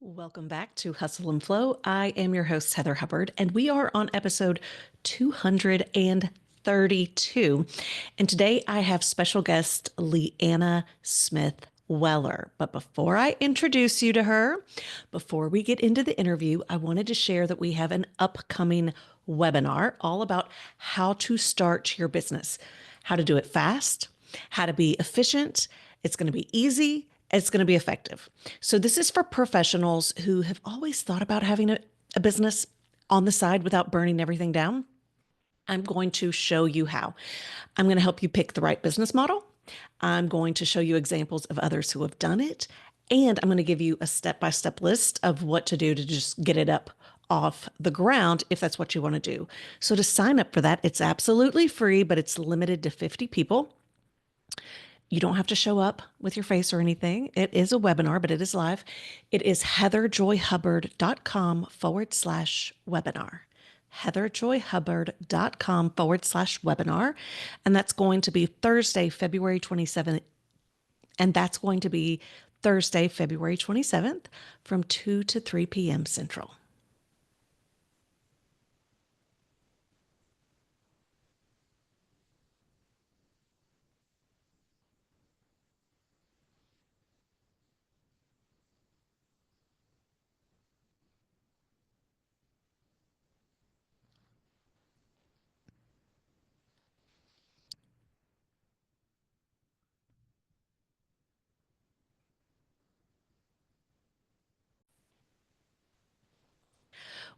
Welcome back to Hustle and Flow. I am your host, Heather Hubbard, and we are on episode 232. And today I have special guest LeAnna Smith Weller. But before I introduce you to her, before we get into the interview, I wanted to share that we have an upcoming webinar all about how to start your business, how to do it fast, how to be efficient. It's going to be easy. It's going to be effective. So, this is for professionals who have always thought about having a business on the side without burning everything down. I'm going to show you how. I'm going to help you pick the right business model. I'm going to show you examples of others who have done it. And I'm going to give you a step-by-step list of what to do to just get it up off the ground if that's what you want to do. So, to sign up for that, it's absolutely free, but it's limited to 50 people. You don't have to show up with your face or anything. It is a webinar, but it is live. It is heatherjoyhubbard.com/webinar. heatherjoyhubbard.com/webinar. And that's going to be Thursday, February 27th. And that's going to be Thursday, February 27th from 2 to 3 p.m. Central.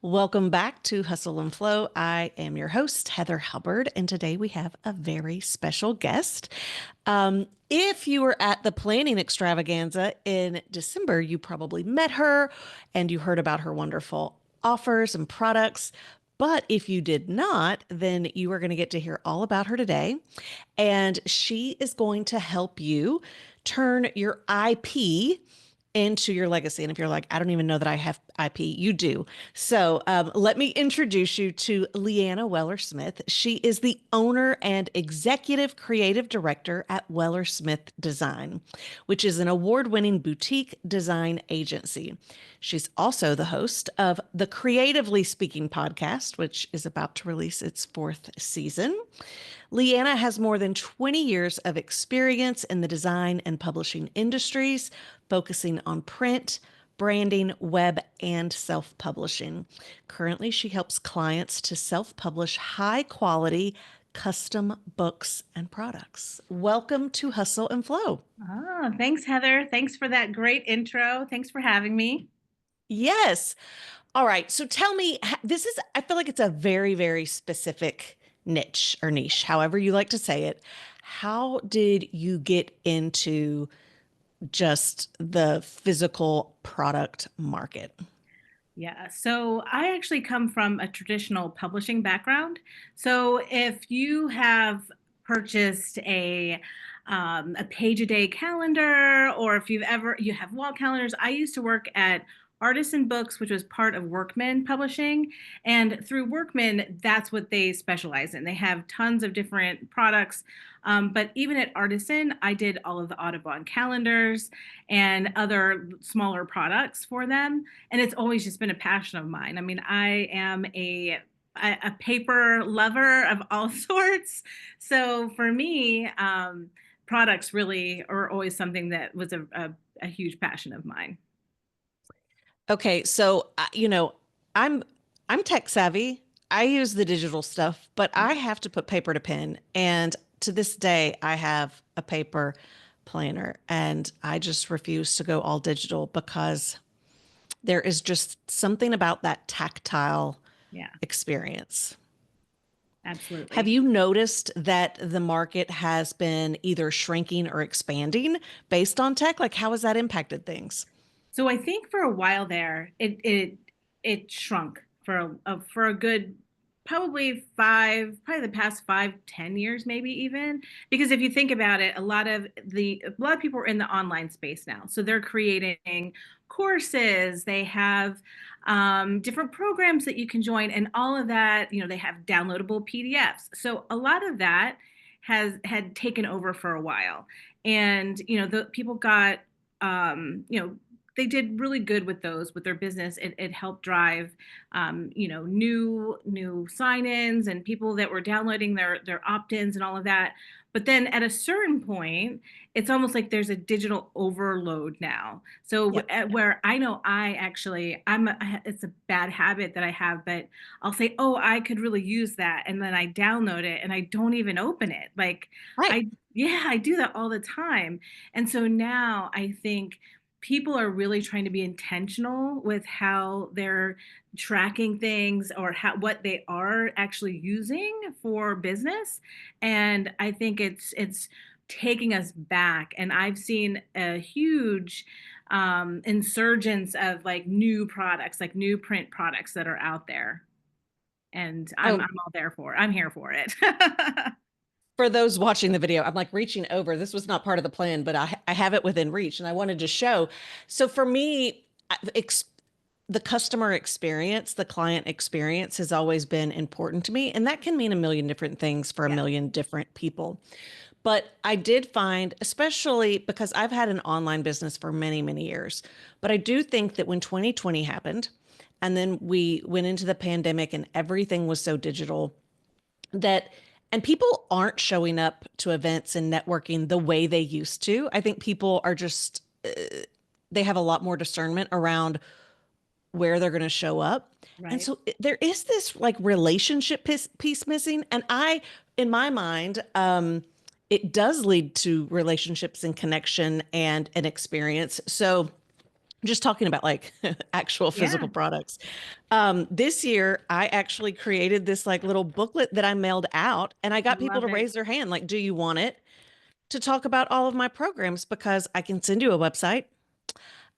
Welcome back to Hustle and Flow. I am your host, Heather Hubbard, and today we have a very special guest. If you were at the planning extravaganza in December, you probably met her and you heard about her wonderful offers and products. But if you did not, then you are going to get to hear all about her today. And she is going to help you turn your IP into your legacy. And if you're like, I don't even know that I have IP, you do. So let me introduce you to LeAnna Weller Smith. She is the owner and executive creative director at Weller Smith Design, which is an award-winning boutique design agency. She's also the host of the Creatively Speaking podcast, which is about to release its fourth season. LeAnna has more than 20 years of experience in the design and publishing industries, focusing on print, branding, web, and self-publishing. Currently, she helps clients to self-publish high-quality custom books and products. Welcome to Hustle and Flow. Oh, thanks, Heather. Thanks for that great intro. Thanks for having me. Yes. All right. So tell me, this is, I feel like it's a very, very specific niche, however you like to say it. How did you get into just the physical product market? Yeah, so I actually come from a traditional publishing background. So if you have purchased a page a day calendar, or if you have wall calendars, I used to work at Artisan Books, which was part of Workman Publishing, and through Workman, that's what they specialize in. They have tons of different products. But even at Artisan, I did all of the Audubon calendars and other smaller products for them, and it's always just been a passion of mine. I mean, I am a paper lover of all sorts. So for me, products really are always something that was a huge passion of mine. Okay, so I'm I'm tech savvy. I use the digital stuff, but I have to put paper to pen. And to this day, I have a paper planner, and I just refuse to go all digital because there is just something about that tactile Yeah, experience. Have absolutely. you noticed that the market has been either shrinking or expanding based on tech? Like, how has that impacted things? So I think for a while there, it shrunk for a good probably the past 5, 10 years, maybe even. Because if you think about it, a lot of people are in the online space now. So they're creating courses, they have different programs that you can join, and all of that, they have downloadable PDFs. So a lot of that had taken over for a while. And the people got they did really good with those with their business. It helped drive, new sign-ins and people that were downloading their opt-ins and all of that. But then at a certain point, it's almost like there's a digital overload now. So Yep. where I know it's a bad habit that I have, but I'll say, oh, I could really use that, and then I download it and I don't even open it. Like Right. I yeah, I do that all the time. And so now I think people are really trying to be intentional with how they're tracking things or what they are actually using for business. And I think it's taking us back. And I've seen a huge insurgence of like new products, like new print products that are out there. And Oh, I'm here for it. for those watching the video, I'm like reaching over. This was not part of the plan, but I have it within reach and I wanted to show. So for me, the customer experience, the client experience has always been important to me. And that can mean a million different things for a Yeah, million different people. But I did find, especially because I've had an online business for many, many years, but I do think that when 2020 happened and then we went into the pandemic and everything was so digital, that and people aren't showing up to events and networking the way they used to. I think people are just they have a lot more discernment around where they're going to show up. And right. so there is this like relationship piece missing. And in my mind, it does lead to relationships and connection and an experience. So just talking about like actual Yeah, physical products. This year, I actually created this like little booklet that I mailed out and I got people love to it. raise their hand, like, do you want it to talk about all of my programs? Because I can send you a website,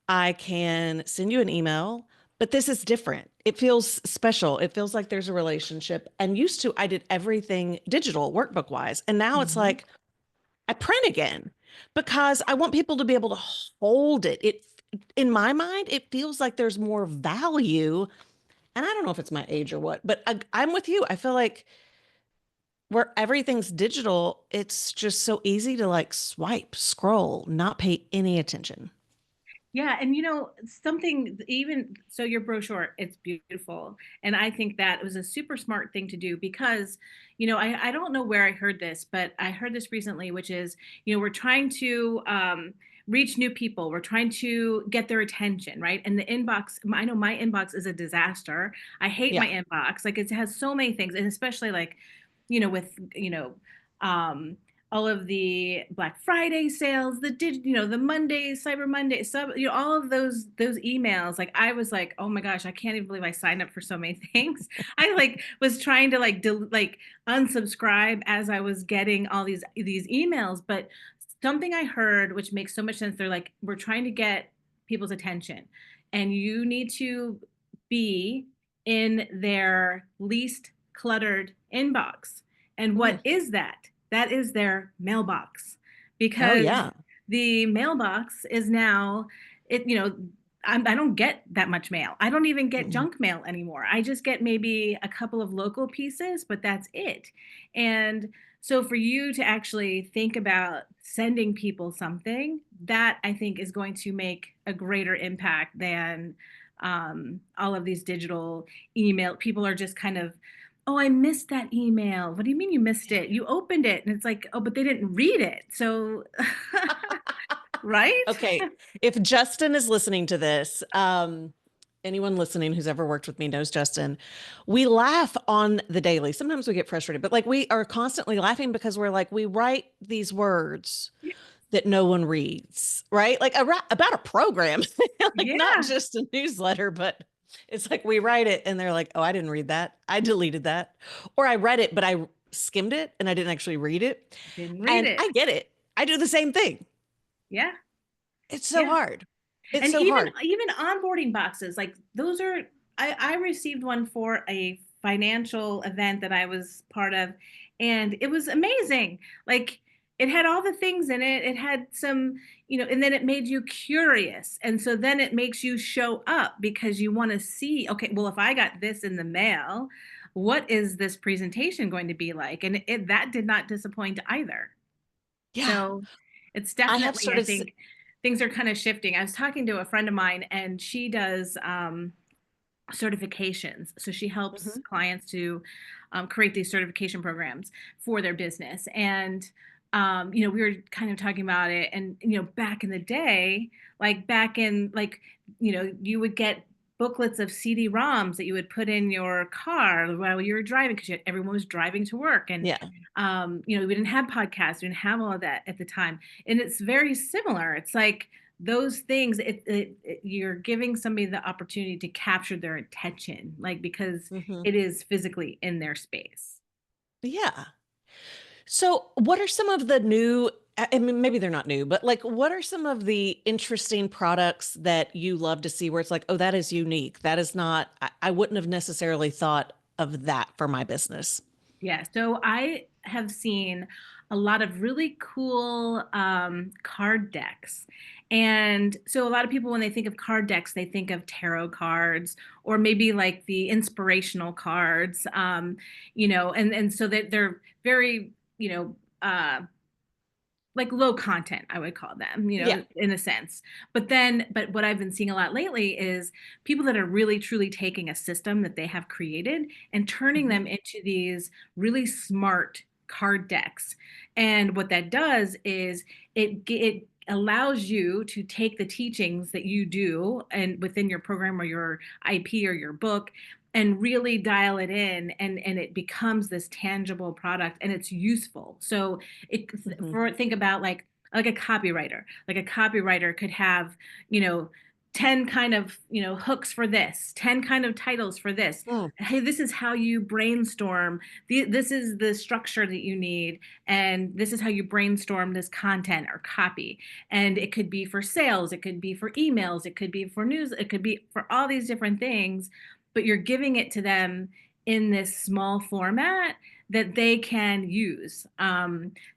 I can send you an email, but this is different. It feels special. It feels like there's a relationship. And used to, I did everything digital, workbook wise. And now it's Mhm. like I print again because I want people to be able to hold it. In my mind, it feels like there's more value. And I don't know if it's my age or what, but I'm with you. I feel like where everything's digital, it's just so easy to like swipe, scroll, not pay any attention. Yeah, and something even so your brochure, it's beautiful. And I think that was a super smart thing to do because, I don't know where I heard this, but I heard this recently, which is, we're trying to reach new people. We're trying to get their attention, right? And the inbox, I know my inbox is a disaster. I hate my Yeah. inbox. Like it has so many things, and especially like, with, um all of the Black Friday sales, the Monday, Cyber Monday, all of those emails. Like I was like, oh my gosh, I can't even believe I signed up for so many things. I like was trying to like unsubscribe as I was getting all these emails, but something I heard which makes so much sense. They're like, we're trying to get people's attention, and you need to be in their least cluttered inbox. And Mm. what is that? That is their mailbox, Oh, because yeah. the mailbox is now it you know I don't get that much mail. I don't even get Mm. junk mail anymore. I just get maybe a couple of local pieces, but that's it. And so for you to actually think about sending people something, that I think is going to make a greater impact than all of these digital email. People are just kind of, oh, I missed that email. What do you mean you missed it? You opened it. And it's like, oh, but they didn't read it. So, right? Okay. If Justin is listening to this, anyone listening who's ever worked with me knows Justin. We laugh on the daily. Sometimes we get frustrated, but like we are constantly laughing because we're like, we write these words that no one reads, right? Like about a program, like not Yeah, just a newsletter, but it's like we write it and they're like, oh, I didn't read that. I deleted that. Or I read it, but I skimmed it and I didn't actually read it. didn't read And it. I get it. I do the same thing. Yeah, It's so yeah. hard. It's And so even hard. even onboarding boxes, like those are, I received one for a financial event that I was part of, and it was amazing. Like it had all the things in it. It had some, and then it made you curious. And so then it makes you show up because you want to see, okay, well, if I got this in the mail, what is this presentation going to be like? And that did not disappoint either. Yeah. So it's I have definitely, I started. think, things are kind of shifting. I was talking to a friend of mine, and she does certifications. So she helps Hmm. clients to create these certification programs for their business. And we were kind of talking about it, and back in the day, like back in like, you would get booklets of CD-ROMs that you would put in your car while you were driving, because everyone was driving to work, and Yeah. we didn't have podcasts, we didn't have all of that at the time, and it's very similar. It's like those things, you're giving somebody the opportunity to capture their attention, like, because Hmm. it is physically in their space. Yeah. So, what are some of the new, I mean, maybe they're not new, but like, what are some of the interesting products that you love to see where it's like, oh, that is unique? That is not, I wouldn't have necessarily thought of that for my business. Yeah, so I have seen a lot of really cool card decks. And so a lot of people, when they think of card decks, they think of tarot cards, or maybe like the inspirational cards, and so that they're very, like low content, I would call them, Yeah. in a sense. But what I've been seeing a lot lately is people that are really truly taking a system that they have created and turning Hmm. them into these really smart card decks. And what that does is it allows you to take the teachings that you do and within your program or your IP or your book, and really dial it in, and it becomes this tangible product, and it's useful. So it Hmm. for think about like a copywriter. Like a copywriter could have, you know 10 kind of, hooks for this, 10 kind of titles for this. Mm. Hey, this is how you brainstorm. This is the structure that you need, and this is how you brainstorm this content or copy. And it could be for sales, it could be for emails, it could be for news, it could be for all these different things, but you're giving it to them in this small format that they can use.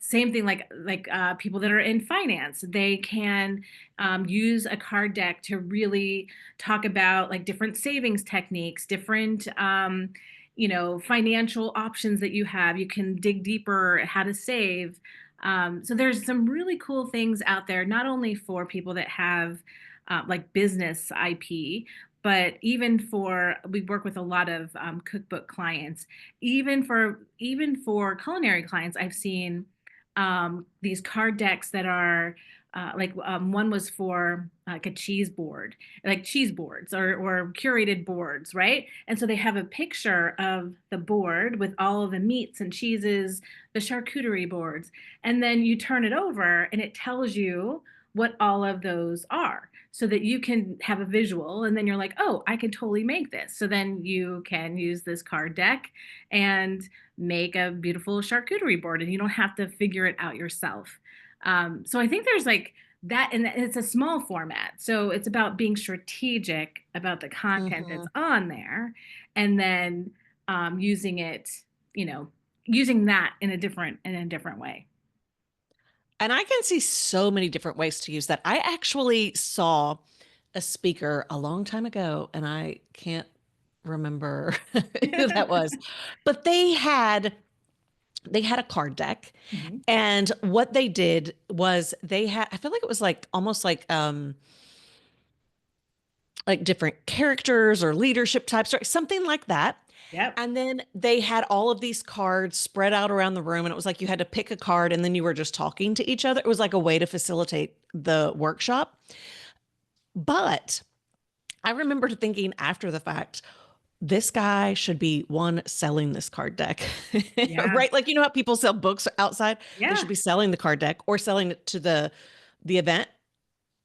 Same thing, like people that are in finance, they can use a card deck to really talk about like different savings techniques, different financial options that you have. You can dig deeper how to save. So there's some really cool things out there, not only for people that have like business IP, but even for, we work with a lot of cookbook clients, even for culinary clients. I've seen these card decks that are one was for like a cheese board, like cheese boards, or curated boards, right? And so they have a picture of the board with all of the meats and cheeses, the charcuterie boards, and then you turn it over and it tells you what all of those are, so that you can have a visual, and then you're like, oh, I can totally make this. So then you can use this card deck and make a beautiful charcuterie board, and you don't have to figure it out yourself. So I think there's like that, and it's a small format, so it's about being strategic about the content that's Hmm. on there, and then using it, you know using that in a different way. And I can see so many different ways to use that. I actually saw a speaker a long time ago, and I can't remember who that was, but they had a card deck, Mhm. and what they did was they had, I feel like it was like almost like different characters or leadership types or something like that. Yep. And then they had all of these cards spread out around the room, and it was like you had to pick a card and then you were just talking to each other. It was like a way to facilitate the workshop. But I remember thinking after the fact, this guy should be one selling this card deck, Yeah. right? Like you know how people sell books outside? They should Yeah. be selling the card deck or selling it to the event,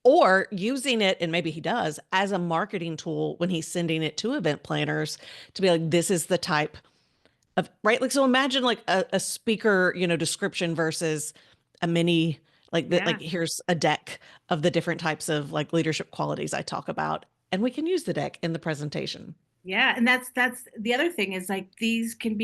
or using it, and maybe he does, as a marketing tool when he's sending it to event planners to be like, this is the type of, right? Like, so imagine like a speaker, description versus a mini, like that, Yeah. like here's a deck of the different types of like leadership qualities I talk about, and we can use the deck in the presentation. Yeah, and that's the other thing, is like these can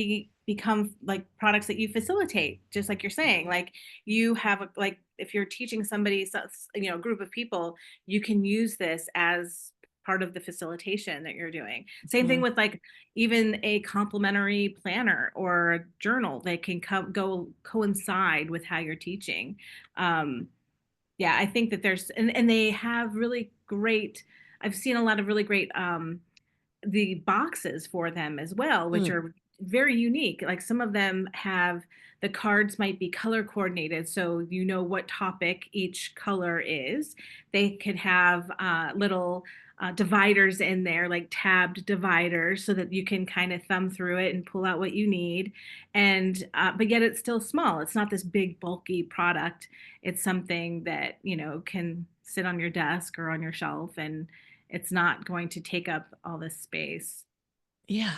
become like products that you facilitate, just like you're saying. Mhm. Like you have like if you're teaching somebody, a group of people, you can use this as part of the facilitation that you're doing. Same thing Mhm. with like even a complimentary planner or a journal that can go coincide with how you're teaching. Um, Yeah, I think that there's and they have really great, I've seen a lot of really great the boxes for them as well, which Mm, are very unique. Like some of them have, the cards might be color coordinated, so you know what topic each color is. They could have little dividers in there, like tabbed dividers, so that you can kind of thumb through it and pull out what you need. And but yet it's still small. It's not this big bulky product. It's something that can sit on your desk or on your shelf, and it's not going to take up all this space. yeah.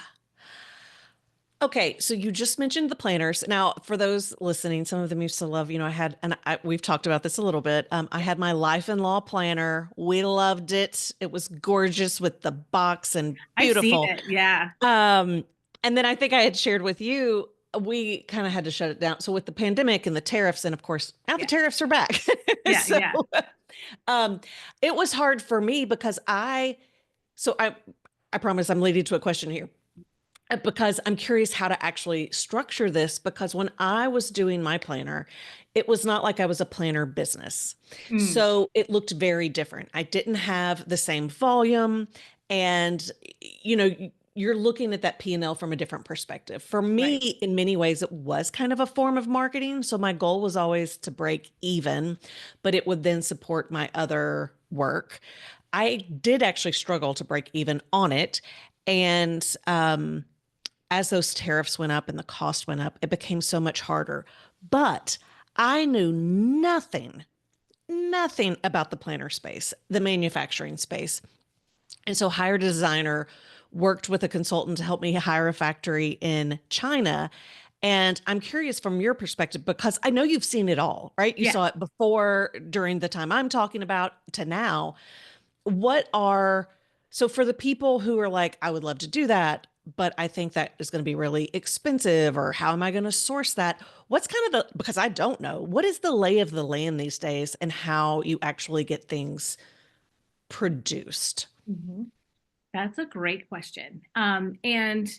Okay, so you just mentioned the planners. Now, for those listening, some of them used to love, we've talked about this a little bit. I Yeah. had my life and law planner. We loved it. It was gorgeous with the box and I've seen beautiful. it. Yeah. Um, and then I think I had shared with you, we kind of had to shut it down. So with the pandemic and the tariffs, and of course, now the Yeah. tariffs are back. Yeah. So Yeah. um, it was hard for me because so I promise I'm leading to a question here because I'm curious how to actually structure this. Because when I was doing my planner, it was not like I was a planner business. Mm, So it looked very different. I didn't have the same volume. And, you're looking at that P&L from a different perspective. For me, right. in many ways, it was kind of a form of marketing. So my goal was always to break even, but it would then support my other work. I did actually struggle to break even on it. And as those tariffs went up and the cost went up, it became so much harder. But I knew nothing about the planner space, the manufacturing space. And so hired a designer, worked with a consultant to help me hire a factory in China. And I'm curious from your perspective, because I know you've seen it all, right? You Yeah. saw it before, during the time I'm talking about to now. What are, so for the people who are like, I would love to do that, but I think that is going to be really expensive, or how am I going to source that? What's kind of the, because I don't know, what is the lay of the land these days and how you actually get things produced? Mhm. That's a great question. And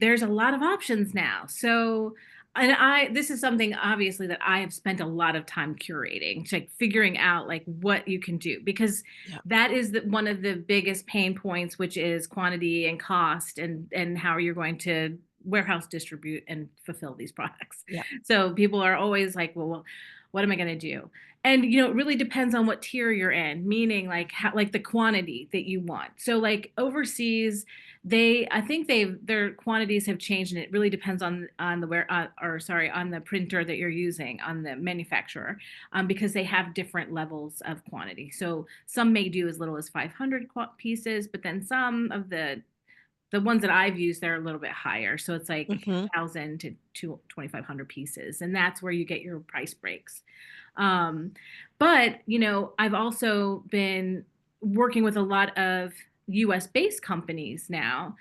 there's a lot of options now. So, and this is something obviously that I have spent a lot of time curating, like figuring out like what you can do, because Yeah. that is one of the biggest pain points, which is quantity and cost, and how you're going to warehouse, distribute, and fulfill these products. Yeah. So people are always like, well, what am I going to do? And it really depends on what tier you're in, meaning like how, like the quantity that you want. So like overseas, I think their quantities have changed, and it really depends on the where or sorry, on the printer that you're using, on the manufacturer, because they have different levels of quantity. So some may do as little as 500 pieces, but then some of the ones that I've used, they're a little bit higher. So it's like Hmm. 1,000 to 2,500 pieces. And that's where you get your price breaks. Um, but, I've also been working with a lot of US based companies now,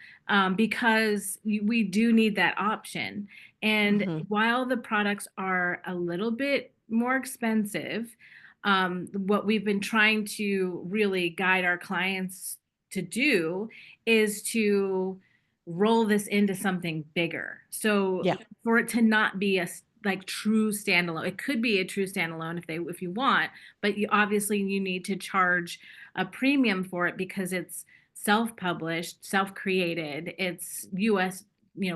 because we do need that option. And Hmm. while the products are a little bit more expensive, what we've been trying to really guide our clients to do is to roll this into something bigger. So Yeah. for it to not be a like true standalone, it could be a true standalone if you want, but obviously you need to charge a premium for it because it's self-published, self-created, it's US,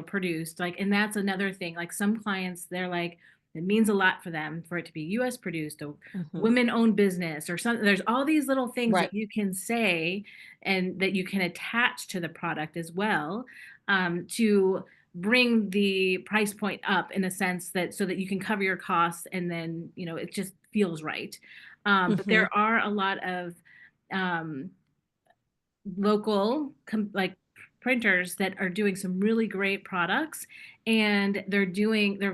produced. Like, and that's another thing. Like some clients, they're like, it means a lot for them for it to be US produced, a Hmm. women-owned business or something. There's all these little things Right. that you can say and that you can attach to the product as well, to bring the price point up in a sense that so that you can cover your costs, and then it just feels right. But Hmm. there are a lot of um, local like printers that are doing some really great products, and they're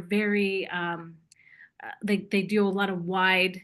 very they do a lot of wide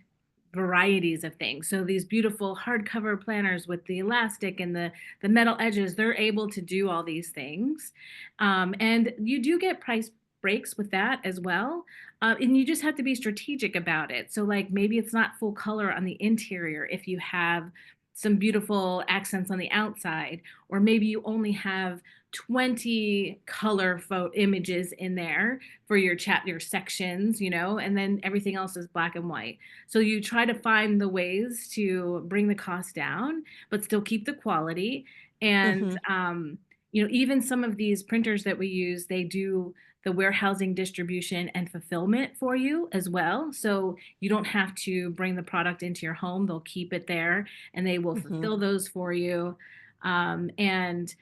varieties of things. So these beautiful hardcover planners with the elastic and the metal edges, they're able to do all these things, and you do get price breaks with that as well. And you just have to be strategic about it. So like maybe it's not full color on the interior if you have some beautiful accents on the outside, or maybe you only have 20 color photo images in there for your chat, your sections, and then everything else is black and white. So you try to find the ways to bring the cost down, but still keep the quality. And, Hmm. even some of these printers that we use, they do the warehousing, distribution, and fulfillment for you as well. So you don't have to bring the product into your home. They'll keep it there and they will Hmm. fulfill those for you. And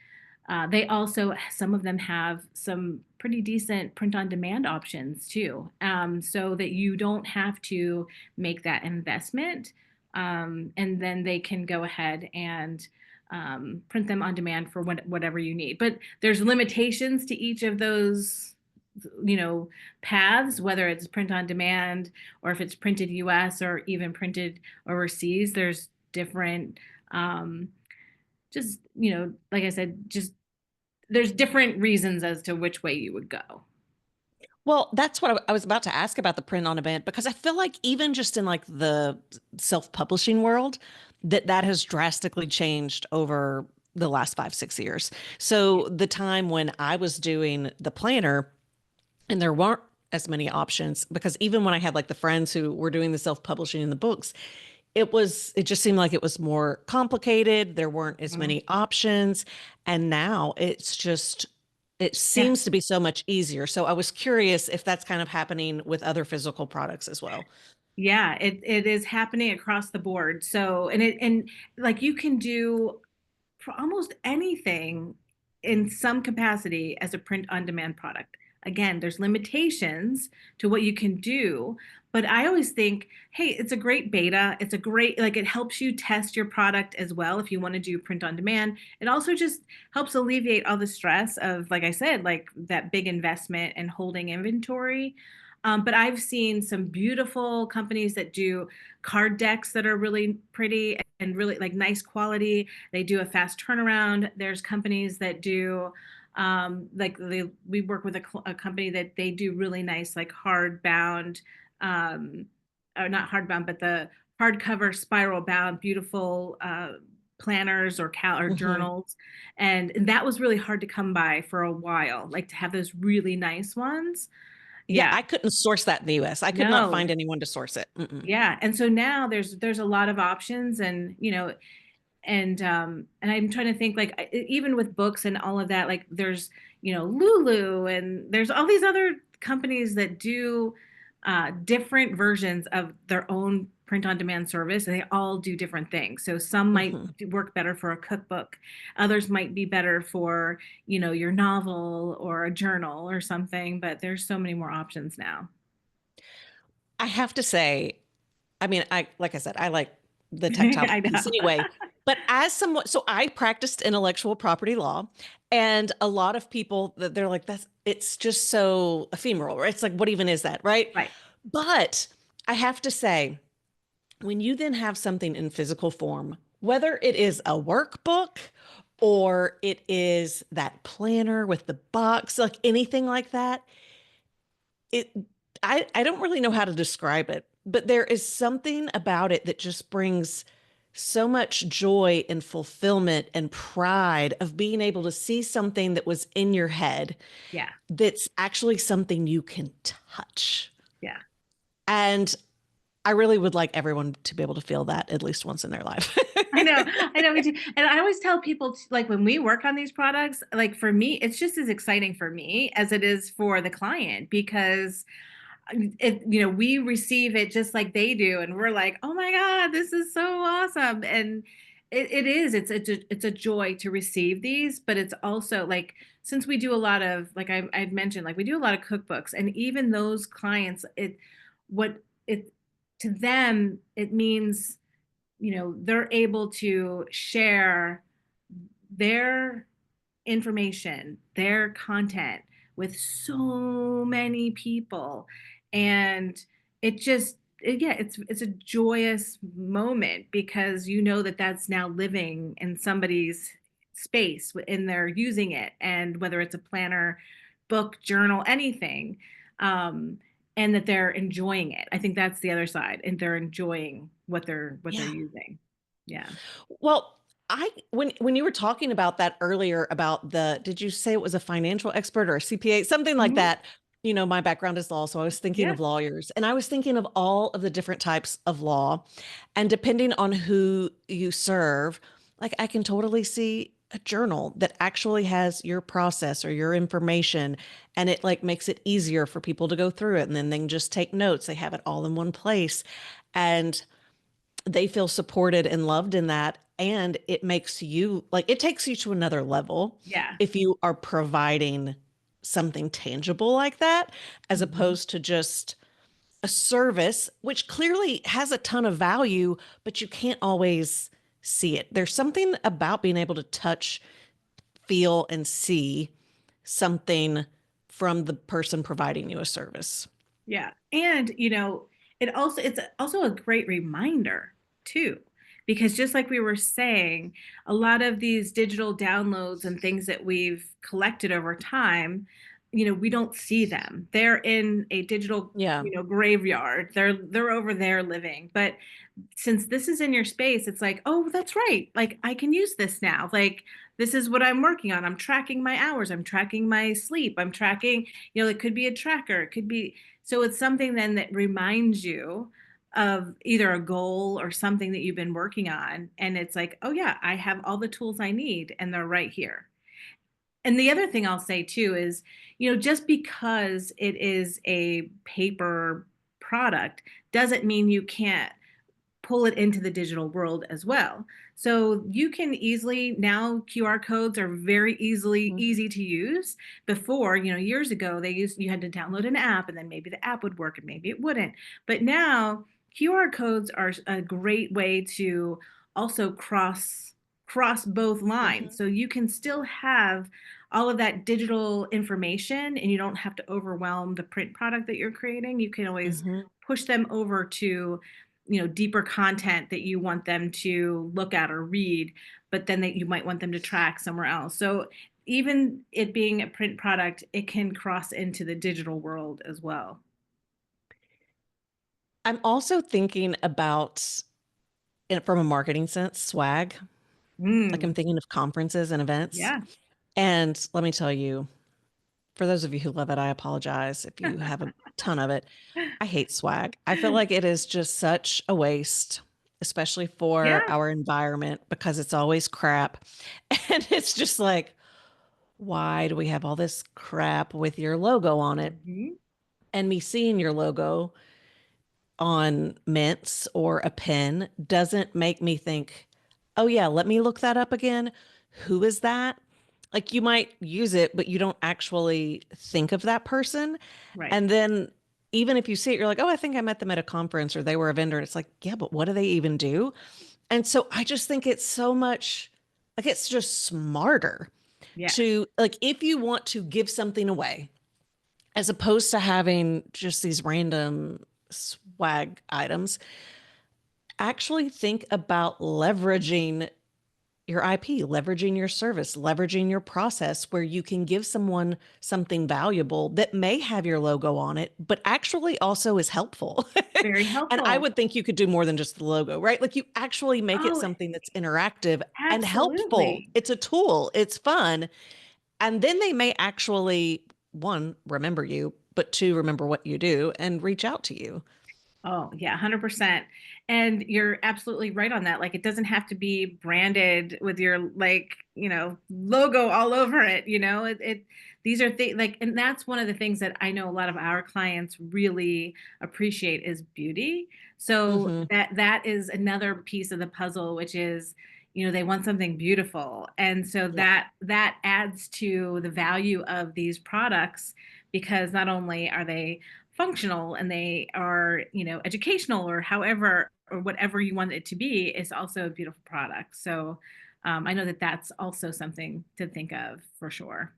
they also, some of them have some pretty decent print on demand options too, so that you don't have to make that investment. And then they can go ahead and print them on demand for whatever you need. But there's limitations to each of those paths, whether it's print on demand or if it's printed US or even printed overseas. There's different just like I said, just there's different reasons as to which way you would go. Well, that's what I was about to ask about the print on demand, because I feel like even just in like the self-publishing world, that has drastically changed over the last 5, 6 years. Yeah. So the time when I was doing the planner and there weren't as many options, because even when I had like the friends who were doing the self-publishing in the books, it just seemed like it was more complicated. There weren't as Mhm. many options. And now it Yeah. seems to be so much easier. So I was curious if that's kind of happening with other physical products as well. Yeah, it is happening across the board. So, and like you can do for almost anything in some capacity as a print on demand product. Again, there's limitations to what you can do, but I always think, hey, it's a great beta. It's a great, like, it helps you test your product as well if you want to do print on demand. It also just helps alleviate all the stress of, like I said, like that big investment and holding inventory. But I've seen some beautiful companies that do card decks that are really pretty and really like nice quality. They do a fast turnaround. There's companies that do we work with a company that they do really nice like hardbound, or not hardbound, but the hardcover spiral bound beautiful planners or Hmm. journals. And that was really hard to come by for a while, like to have those really nice ones. Yeah, Yeah. I couldn't source that in the US. I could not No. find anyone to source it. Mm-mm. Yeah. And so now there's a lot of options, and and I'm trying to think, like, even with books and all of that, like there's Lulu, and there's all these other companies that do different versions of their own print on demand service, and they all do different things. So some might Hmm. work better for a cookbook, others might be better for your novel or a journal or something, but there's so many more options now. I have to say, I mean, like I said, I like the tactile I piece know. anyway. But as someone, so I practiced intellectual property law, and a lot of people that they're like, it's just so ephemeral, right? It's like, what even is that, right? Right. But I have to say, when you then have something in physical form, whether it is a workbook or it is that planner with the box, like anything like that, it I don't really know how to describe it, but there is something about it that just brings so much joy and fulfillment and pride of being able to see something that was in your head Yeah. that's actually something you can touch. Yeah. And I really would like everyone to be able to feel that at least once in their life. I know, I know, me too. And I always tell people, like, when we work on these products, like for me, it's just as exciting for me as it is for the client, because we receive it just like they do, and we're like, oh my God, this is so awesome. And it is, it's a joy to receive these, but it's also like, since we do a lot of, like I've mentioned, like we do a lot of cookbooks, and even those clients, what it to them, it means they're able to share their information, their content with so many people. And yeah, it's a joyous moment, because that that's now living in somebody's space and they're using it, and whether it's a planner, book, journal, anything, and that they're enjoying it. I think that's the other side, and they're enjoying what they're Yeah. using. Yeah. Well, I when you were talking about that earlier about the did you say it was a financial expert or a CPA, something like Mhm. that? You know, my background is law, so I was thinking Yeah. of lawyers and I was thinking of all of the different types of law. And depending on who you serve, like I can totally see a journal that actually has your process or your information and it like makes it easier for people to go through it and then they can just take notes. They have it all in one place. And they feel supported and loved in that. And it makes you like it takes you to another level Yeah. if you are providing something tangible like that, as Mhm. opposed to just a service, which clearly has a ton of value, but you can't always see it. There's something about being able to touch, feel, and see something from the person providing you a service. Yeah. And, it's also a great reminder too, because just like we were saying, a lot of these digital downloads and things that we've collected over time, we don't see them. They're in a digital, Yeah. graveyard. They're over there living. But since this is in your space, it's like, oh, that's right. Like I can use this now. Like this is what I'm working on. I'm tracking my hours. I'm tracking my sleep. I'm tracking, it could be a tracker. It could be, so it's something then that reminds you of either a goal or something that you've been working on. And it's like, oh yeah, I have all the tools I need and they're right here. And the other thing I'll say too is, just because it is a paper product doesn't mean you can't pull it into the digital world as well. So you can easily now QR codes are very Mhm. easy to use. Before, years ago you had to download an app and then maybe the app would work and maybe it wouldn't. But now QR codes are a great way to also cross both lines. Mhm. So you can still have all of that digital information and you don't have to overwhelm the print product that you're creating. You can always Mhm. push them over to deeper content that you want them to look at or read, but then that you might want them to track somewhere else. So even it being a print product, it can cross into the digital world as well. I'm also thinking about it from a marketing sense, swag. Like I'm Mm, thinking of conferences and events. yeah. And let me tell you, for those of you who love it, I apologize if you have a ton of it. I hate swag. I feel like it is just such a waste, especially for Yeah. our environment because it's always crap. And it's just like, why do we have all this crap with your logo on it? Mhm. And me seeing your logo on mints or a pen doesn't make me think, oh, yeah, let me look that up again. Who is that? Like you might use it, but you don't actually think of that person. Right. And then even if you see it, you're like, oh, I think I met them at a conference or they were a vendor. And it's like, yeah, but what do they even do? And so I just think it's so much like it's just smarter Yeah. to like if you want to give something away as opposed to having just these random swag items, actually think about leveraging your IP, leveraging your service, leveraging your process where you can give someone something valuable that may have your logo on it, but actually also is helpful. Very And I helpful. would think you could do more than just the logo, right? Like you actually make it Oh, something that's interactive and helpful. absolutely. It's a tool, it's fun. And then they may actually, one, remember you, but two, remember what you do and reach out to you. Oh, yeah, 100%. And you're absolutely right on that. Like it doesn't have to be branded with your like, logo all over it, these are things like and that's one of the things that I know a lot of our clients really appreciate is beauty. So Hmm. that is another piece of the puzzle which is they want something beautiful. And so Yeah. that adds to the value of these products because not only are they functional and they are educational or however or whatever you want it to be is also a beautiful product. So I know that that's also something to think of for sure.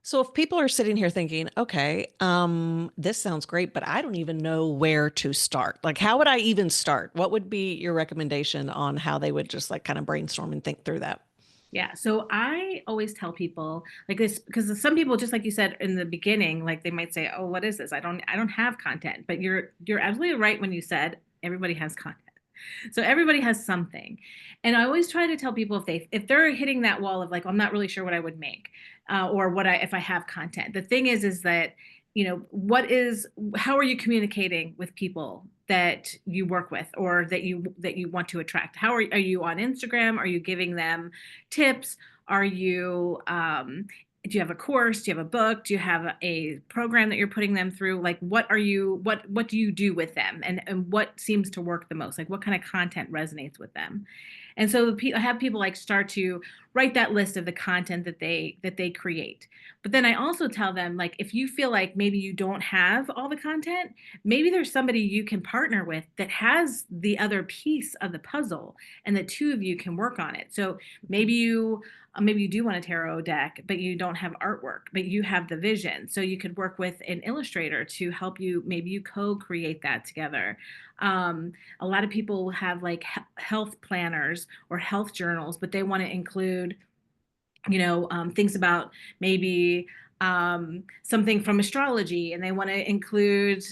So if people are sitting here thinking, okay, this sounds great, but I don't even know where to start. Like, how would I even start? What would be your recommendation on how they would just like kind of brainstorm and think through that? Yeah, so I always tell people like this because some people just like you said in the beginning like they might say, "Oh, what is this? I don't have content." But you're absolutely right when you said everybody has content. So everybody has something. And I always try to tell people if they're hitting that wall of like, I'm not really sure what I would make, or what I if I have content. The thing is that, how are you communicating with people that you work with or that you want to attract? Are you on Instagram? Are you giving them tips? Are you do you have a course? Do you have a book? Do you have a program that you're putting them through? Like, what do you do with them, and what seems to work the most? Like, what kind of content resonates with them? And so I have people like start to write that list of the content that they create. But then I also tell them, like, if you feel like maybe you don't have all the content, maybe there's somebody you can partner with that has the other piece of the puzzle, and the two of you can work on it. So maybe you do want a tarot deck, but you don't have artwork, but you have the vision. So you could work with an illustrator to help you. Maybe you co-create that together. A lot of people have like health planners or health journals, but they want to include, things about maybe something from astrology, and they want to include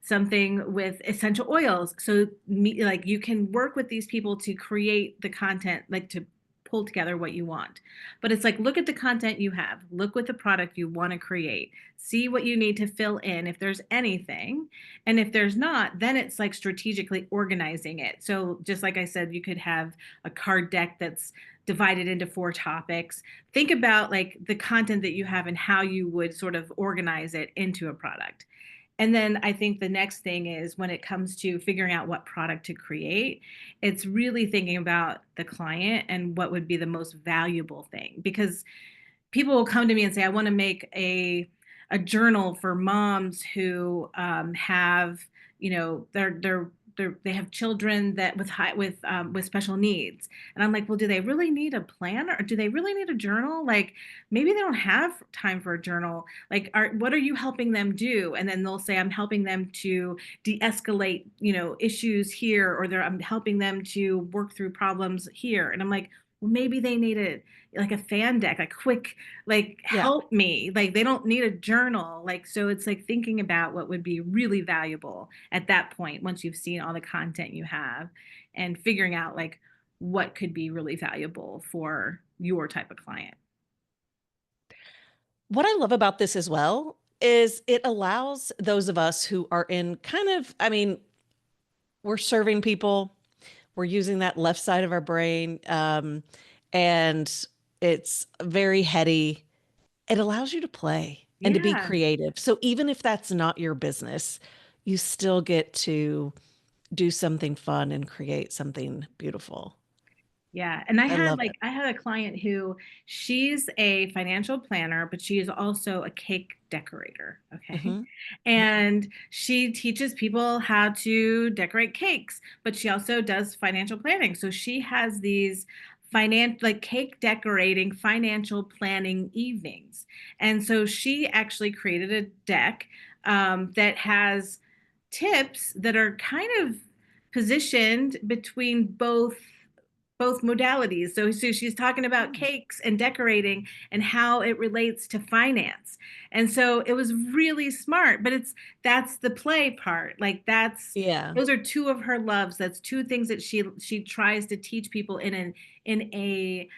something with essential oils. So, like, you can work with these people to create the content, like to pull together what you want. But it's like, look at the content you have, look what the product you want to create, see what you need to fill in if there's anything. And if there's not, then it's like strategically organizing it. So, just like I said, you could have a card deck that's divided into 4 topics. Think about like the content that you have and how you would sort of organize it into a product. And then I think the next thing is, when it comes to figuring out what product to create, it's really thinking about the client and what would be the most valuable thing. Because people will come to me and say, I want to make a journal for moms who have, they have children that with special needs. And I'm like, well, do they really need a plan, or do they really need a journal? Like, maybe they don't have time for a journal. Like, what are you helping them do? And then they'll say, I'm helping them to de-escalate, issues here, or I'm helping them to work through problems here. And I'm like, well, maybe they need it like a fan deck, like quick, like, Yeah. help me. Like, they don't need a journal. Like, so it's like thinking about what would be really valuable at that point once you've seen all the content you have, and figuring out like what could be really valuable for your type of client. What I love about this as well is it allows those of us who are in kind of, I mean, we're serving people, we're using that left side of our brain, and it's very heady. It allows you to play and to be Yeah. creative. So even if that's not your business, you still get to do something fun and create something beautiful. Yeah. And I love it. I had a client who, she's a financial planner, but she is also a cake decorator. Okay. Hmm. And she teaches people how to decorate cakes, but she also does financial planning. So she has these like cake decorating financial planning evenings. And so she actually created a deck that has tips that are kind of positioned between both modalities. So she's talking about cakes and decorating and how it relates to finance. And so it was really smart, but that's the play part. Like, Yeah. those are two of her loves. That's two things that she tries to teach people in a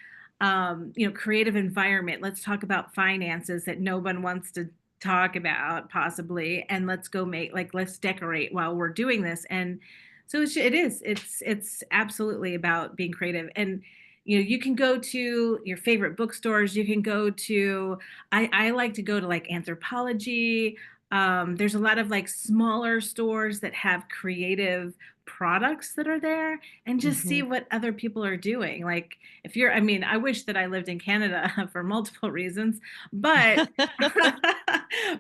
creative environment. Let's talk about finances that no one wants to talk about, possibly, and let's decorate while we're doing this. And so it's absolutely about being creative. And you can go to your favorite bookstores. You can go to, I like to go to like Anthropology. There's a lot of like smaller stores that have creative products that are there, and just see Hmm. what other people are doing. Like, I mean, I wish that I lived in Canada for multiple reasons, but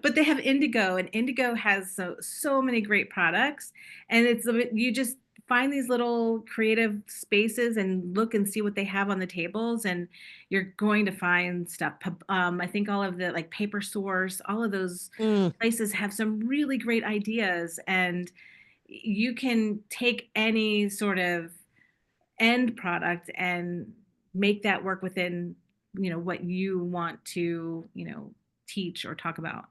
but they have Indigo, and Indigo has so many great products. And you just find these little creative spaces and look and see what they have on the tables, and you're going to find stuff. I think all of the like Paper Source, all of those Mm. places have some really great ideas. And you can take any sort of end product and make that work within what you want to teach or talk about.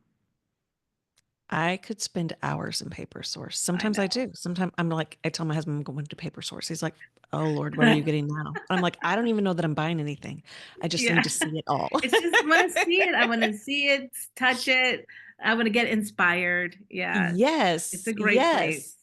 I could spend hours in paper source. I Sometimes I know. do. Sometimes I'm like, I tell my husband I'm going to paper source. He's like, oh Lord, what are you getting now? I'm like, I don't even know that I'm buying anything. I just need Yeah. to see it all. It's just want to see it. I want to see it, touch it. I want to get inspired. Yeah. It's Yes, a great place. yes.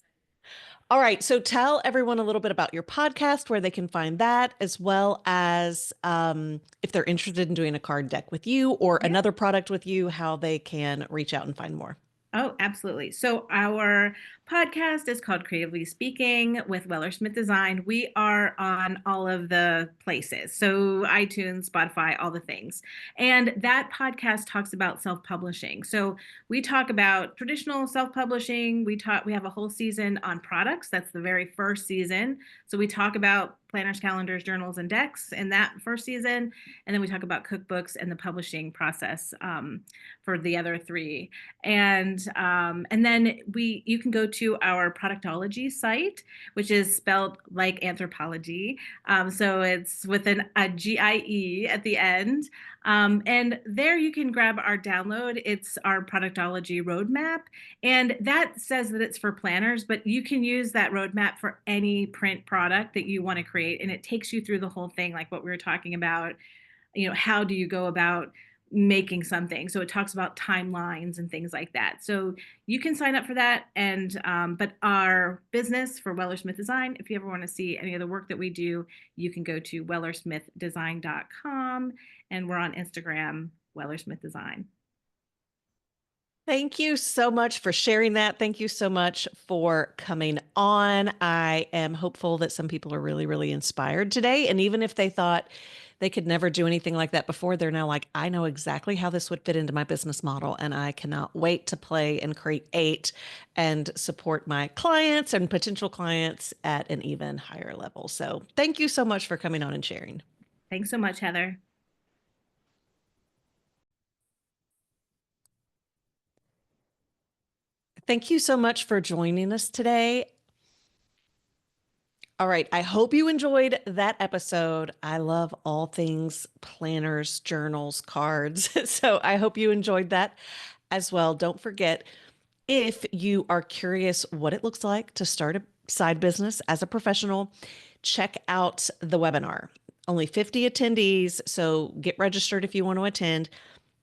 All right. So tell everyone a little bit about your podcast, where they can find that, as well as if they're interested in doing a card deck with you or Yeah. another product with you, how they can reach out and find more. Oh, absolutely. So our podcast is called Creatively Speaking with Weller Smith Design. We are on all of the places. So iTunes, Spotify, all the things. And that podcast talks about self-publishing. So we talk about traditional self-publishing. We have a whole season on products. That's the very first season. So we talk about planners, calendars, journals, and decks in that first season. And then we talk about cookbooks and the publishing process for the other three. And then you can go to our productology site, which is spelled like anthropology. So it's with a GIE at the end. And there you can grab our download. It's our productology roadmap. And that says that it's for planners, but you can use that roadmap for any print product that you want to create. And it takes you through the whole thing, like what we were talking about. How do you go about making something? So it talks about timelines and things like that. So you can sign up for that. And but our business for Weller Smith Design, if you ever want to see any of the work that we do, you can go to wellersmithdesign.com, and we're on Instagram, Weller Smith Design. Thank you so much for sharing that. Thank you so much for coming on. I am hopeful that some people are really, really inspired today. And even if they thought they could never do anything like that before, they're now like, I know exactly how this would fit into my business model. And I cannot wait to play and create and support my clients and potential clients at an even higher level. So thank you so much for coming on and sharing. Thanks so much, Heather. Thank you so much for joining us today. All right. I hope you enjoyed that episode. I love all things planners, journals, cards. So I hope you enjoyed that as well. Don't forget, if you are curious what it looks like to start a side business as a professional, check out the webinar. Only 50 attendees. So get registered if you want to attend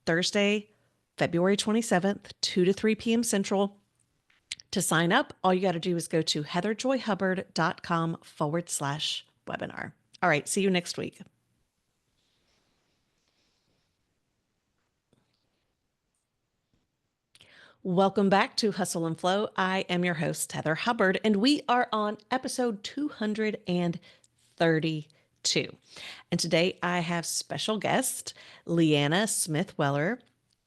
Thursday, February 27th, 2 to 3 p.m. Central. To sign up, all you got to do is go to heatherjoyhubbard.com/webinar. All right, see you next week. Welcome back to Hustle and Flow. I am your host, Heather Hubbard, and we are on episode 232. And today I have special guest, LeAnna Smith Weller.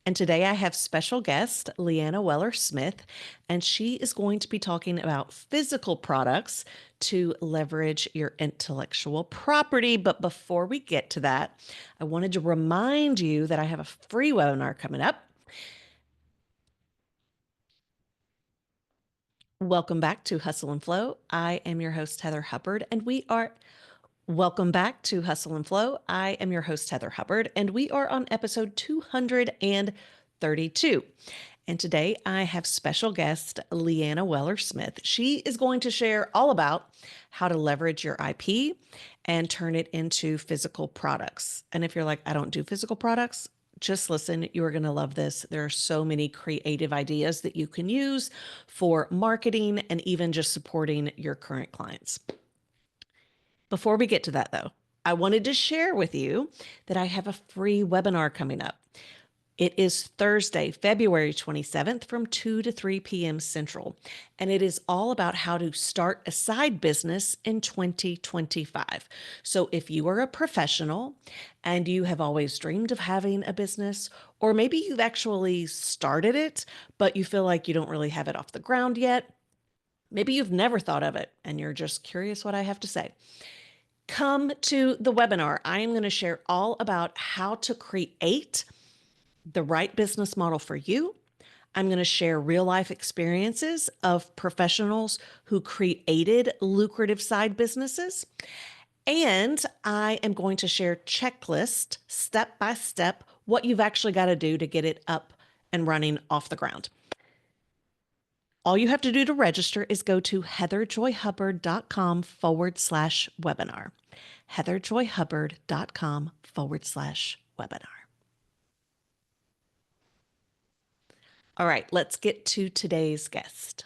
And today I have special guest, LeAnna Weller Smith, and she is going to be talking about physical products to leverage your intellectual property. But before we get to that, I wanted to remind you that I have a free webinar coming up. Welcome back to Hustle and Flow. I am your host, Heather Hubbard, and we are Welcome back to Hustle and Flow. I am your host, Heather Hubbard, and we are on episode 232. And today I have special guest LeAnna Weller Smith. She is going to share all about how to leverage your IP and turn it into physical products. And if you're like, I don't do physical products, just listen. You're going to love this. There are so many creative ideas that you can use for marketing and even just supporting your current clients. Before we get to that, though, I wanted to share with you that I have a free webinar coming up. It is Thursday, February 27th from 2 to 3 p.m. Central, and it is all about how to start a side business in 2025. So if you are a professional and you have always dreamed of having a business, or maybe you've actually started it, but you feel like you don't really have it off the ground yet, maybe you've never thought of it and you're just curious what I have to say. Come to the webinar. I am going to share all about how to create the right business model for you. I'm going to share real life experiences of professionals who created lucrative side businesses. And I am going to share checklist step by step what you've actually got to do to get it up and running off the ground. All you have to do to register is go to heatherjoyhubbard.com/webinar. heatherjoyhubbard.com/webinar. All right, let's get to today's guest.